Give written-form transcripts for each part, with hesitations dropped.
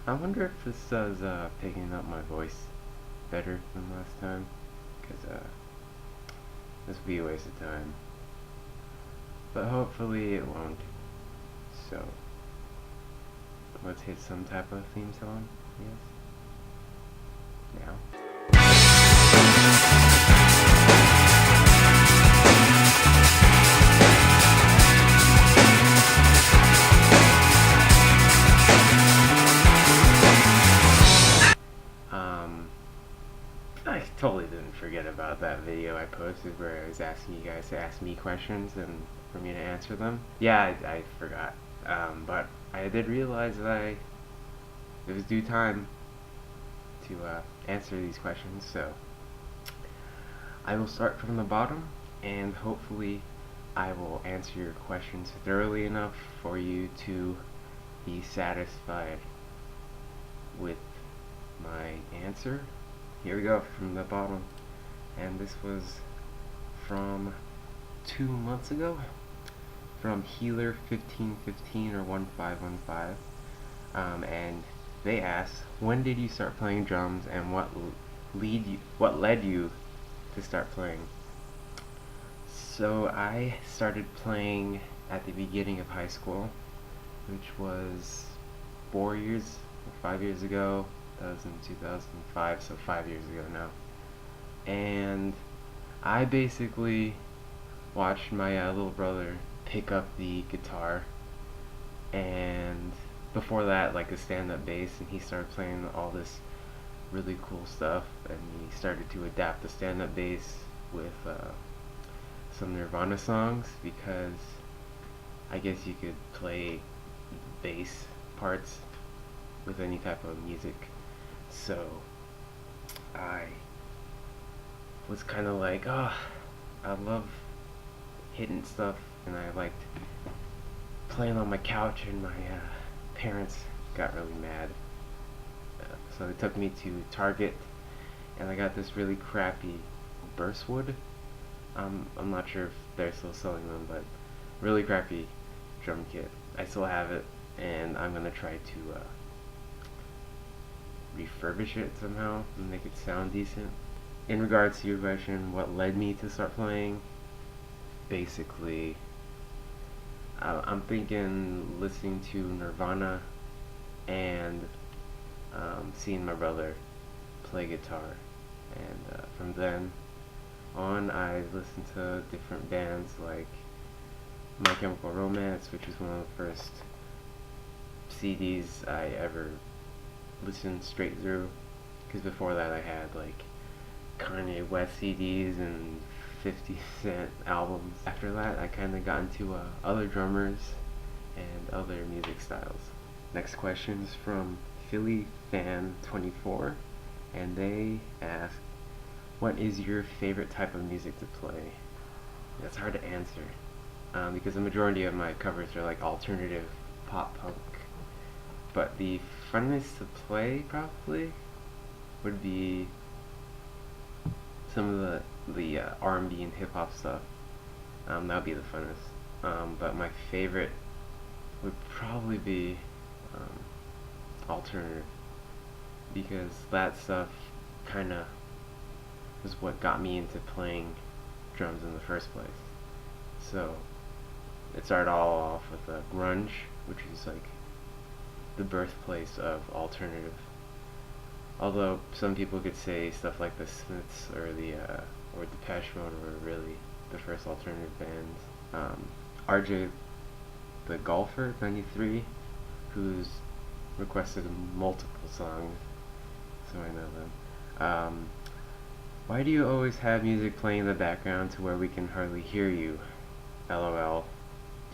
I wonder if this is picking up my voice better than last time, because this would be a waste of time. But hopefully it won't. So, let's hit some type of theme song, yes? Now. I totally didn't forget about that video I posted where I was asking you guys to ask me questions and for me to answer them. Yeah, I forgot. But I did realize that it was due time to answer these questions, so I will start from the bottom, and hopefully I will answer your questions thoroughly enough for you to be satisfied with my answer. Here we go, from the bottom. And this was from 2 months ago, from Healer1515 or 1515. And they asked, when did you start playing drums, and what led you to start playing? So I started playing at the beginning of high school, which was 4 years, 5 years ago. That was in 2005, so 5 years ago now. And I basically watched my little brother pick up the guitar, and before that, like, a stand-up bass, and he started playing all this really cool stuff, and he started to adapt the stand-up bass with some Nirvana songs, because I guess you could play bass parts with any type of music. So I was kind of like, oh, I love hitting stuff, and I liked playing on my couch, and my parents got really mad. So they took me to Target, and I got this really crappy Burstwood. I'm not sure if they're still selling them, but really crappy drum kit. I still have it, and I'm gonna try to refurbish it somehow and make it sound decent. In regards to your question, what led me to start playing? Basically, I'm thinking listening to Nirvana and seeing my brother play guitar, and from then on I listened to different bands like My Chemical Romance, which was one of the first CDs I ever listened straight through, because before that I had like Kanye West CDs and 50 Cent albums. After that I kind of got into other drummers and other music styles. Next question is from PhillyFan24, and they ask, what is your favorite type of music to play? That's hard to answer, because the majority of my covers are like alternative pop punk. But the funnest to play probably would be some of the R&B and hip hop stuff. That would be the funnest. But my favorite would probably be alternative, because that stuff kind of was what got me into playing drums in the first place. So it started all off with grunge, which is like the birthplace of alternative. Although some people could say stuff like the Smiths or Depeche Mode were really the first alternative bands. RJ the Golfer 93, who's requested multiple songs, so I know them. Why do you always have music playing in the background to where we can hardly hear you? LOL.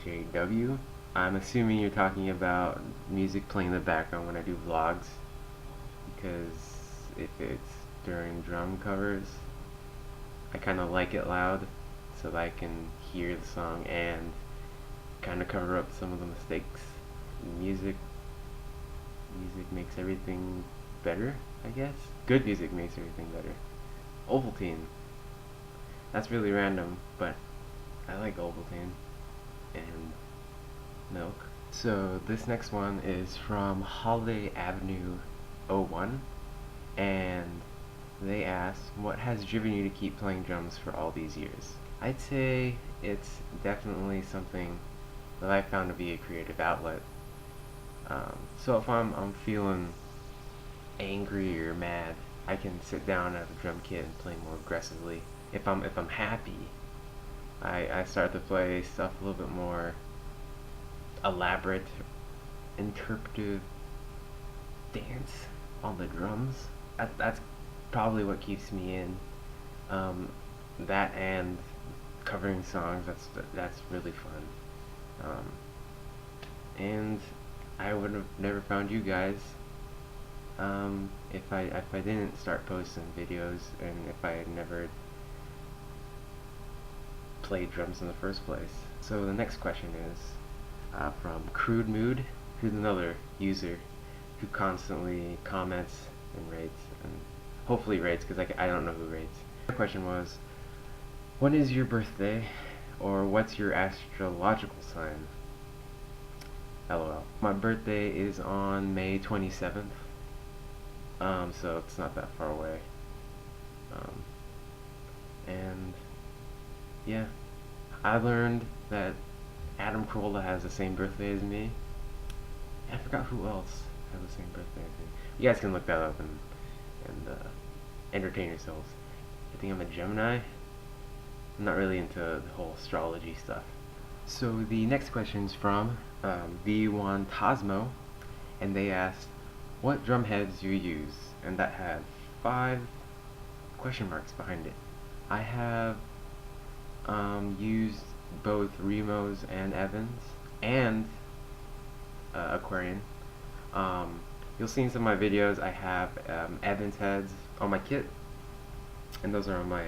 JW. I'm assuming you're talking about music playing in the background when I do vlogs, because if it's during drum covers, I kind of like it loud so that I can hear the song and kind of cover up some of the mistakes. Music makes everything better, I guess. Good music makes everything better. Ovaltine. That's really random, but I like Ovaltine and milk. So this next one is from Holiday Avenue 01, and they ask, what has driven you to keep playing drums for all these years? I'd say it's definitely something that I found to be a creative outlet. So if I'm feeling angry or mad, I can sit down at a drum kit and play more aggressively. If I'm happy, I start to play stuff a little bit more elaborate, interpretive dance on the drums. That's probably what keeps me in. Um, that and covering songs. That's really fun. And I would have never found you guys if I didn't start posting videos and if I had never played drums in the first place. So the next question is from Crude Mood, who's another user who constantly comments and rates, and hopefully rates, because I don't know who rates. The question was, when is your birthday, or what's your astrological sign? LOL. My birthday is on May 27th, so it's not that far away. Um, and yeah, I learned that Adam Carolla has the same birthday as me. I forgot who else has the same birthday as me. You guys can look that up and entertain yourselves. I think I'm a Gemini. I'm not really into the whole astrology stuff. So the next question is from V1 Tasmo, and they asked, what drum heads do you use? And that had 5 question marks behind it. I have used both Remos and Evans and Aquarian. You'll see in some of my videos I have Evans heads on my kit, and those are on my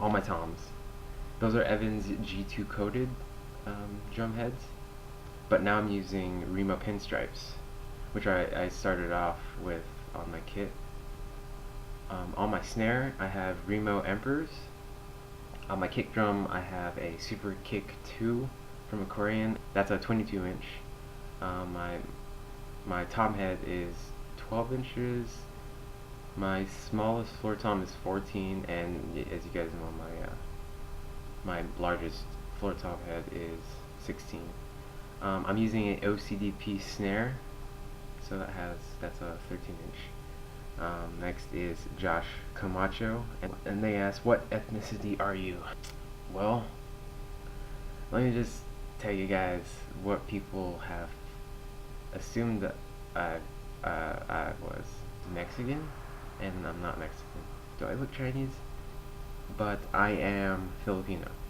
all my toms. Those are Evans G2 coated drum heads, but now I'm using Remo pinstripes, which I started off with on my kit. On my snare I have Remo Emperors. On my kick drum I have a Super Kick 2 from Aquarian. That's a 22 inch. My tom head is 12 inches. My smallest floor tom is 14, and as you guys know, my largest floor tom head is 16. I'm using an OCDP snare, so that's a 13 inch. Next is Josh Camacho, and they ask, what ethnicity are you? Well, let me just tell you guys what people have assumed that I was Mexican, and I'm not Mexican. Do I look Chinese? But I am Filipino.